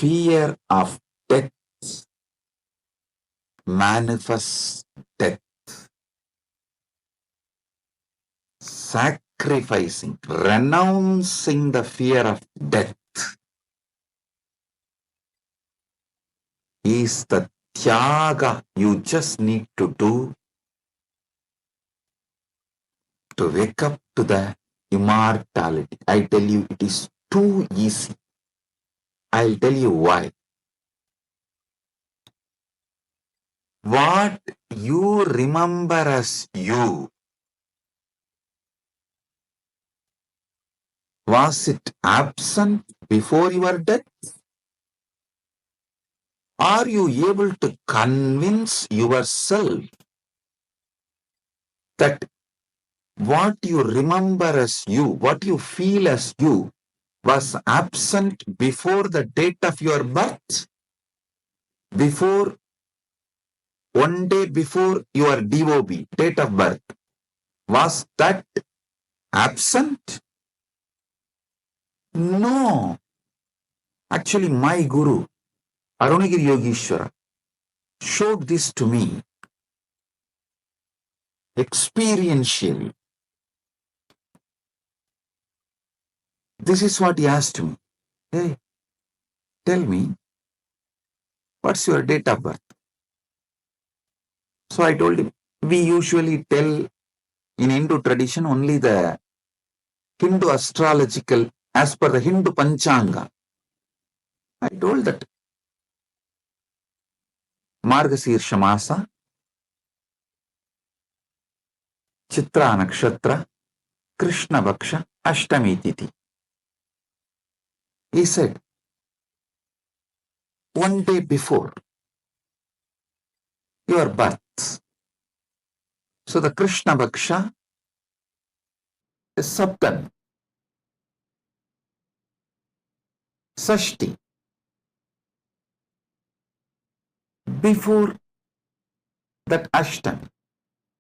fear of death manifests death. Sacrificing, renouncing the fear of death is the tyaga you just need to do to wake up to the immortality. I tell you, it is too easy. I'll tell you why. What you remember as you, was it absent before your death? Are you able to convince yourself that what you remember as you, what you feel as you, was absent before the date of your birth? Before, one day before your DOB, date of birth, was that absent? No. Actually, my guru, Arunagiri Yogeshwara, showed this to me experientially. This is what he asked me. Hey, tell me, what's your date of birth? So I told him, we usually tell in Hindu tradition only the Hindu astrological, as per the Hindu Panchanga. I told that Margasirsha Masa, Chitra Nakshatra, Krishna Bhaksha, Ashtami Tithi. He said, one day before your birth. So the Krishna Bhaksha is Saptami, Sashti. Before that Ashtami.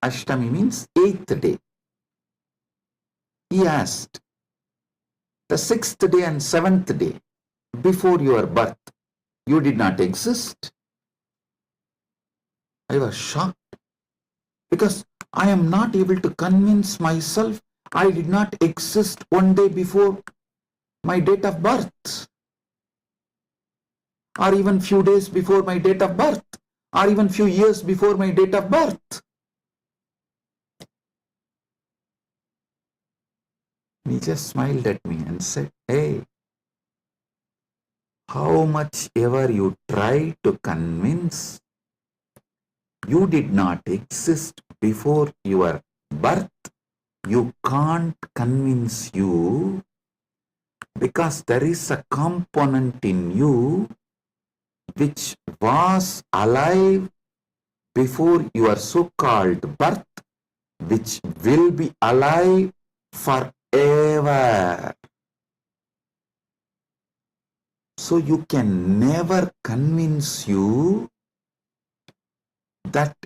Ashtami means 8th day. He asked, the 6th day and 7th day before your birth, you did not exist? I was shocked because I am not able to convince myself I did not exist one day before my date of birth, or even few days before my date of birth, or even few years before my date of birth. He just smiled at me and said, hey, how much ever you try to convince, you did not exist before your birth, you can't convince you, because there is a component in you which was alive before your so-called birth, which will be alive forever. So you can never convince you that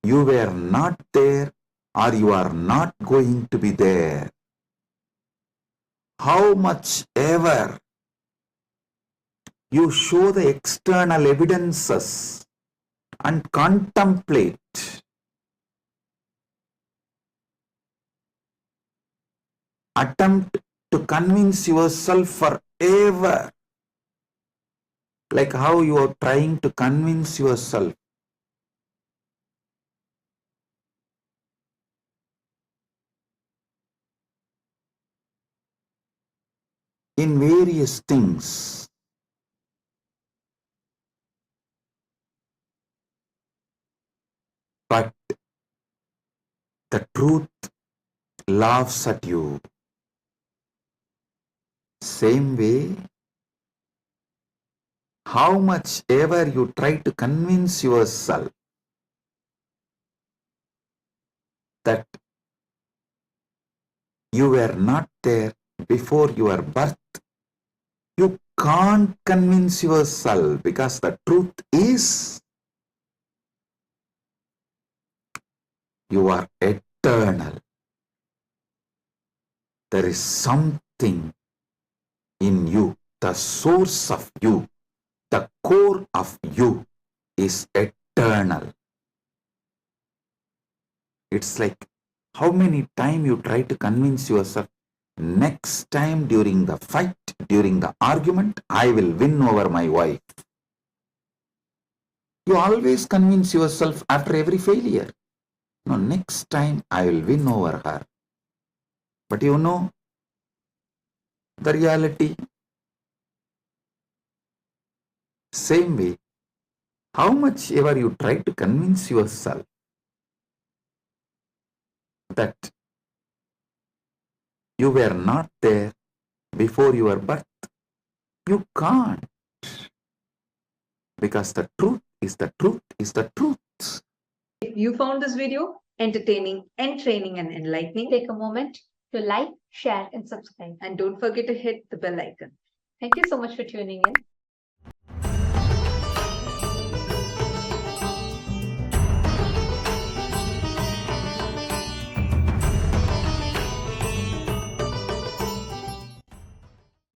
you were not there or you are not going to be there. How much ever you show the external evidences and contemplate, attempt to convince yourself forever, like how you are trying to convince yourself in various things. But the truth laughs at you. Same way, how much ever you try to convince yourself that you were not there before your birth, you can't convince yourself, because the truth is you are eternal. There is something in you, the source of you, the core of you is eternal. It's like how many times you try to convince yourself, next time during the fight, during the argument, I will win over my wife. You always convince yourself after every failure. No, next time I will win over her. But you know, the reality, same way, how much ever you try to convince yourself that you were not there before your birth, you can't. Because the truth is the truth is the truth. If you found this video entertaining, entraining, and enlightening, take a moment to like, share, and subscribe. and don't forget to hit the bell icon. Thank you so much for tuning in.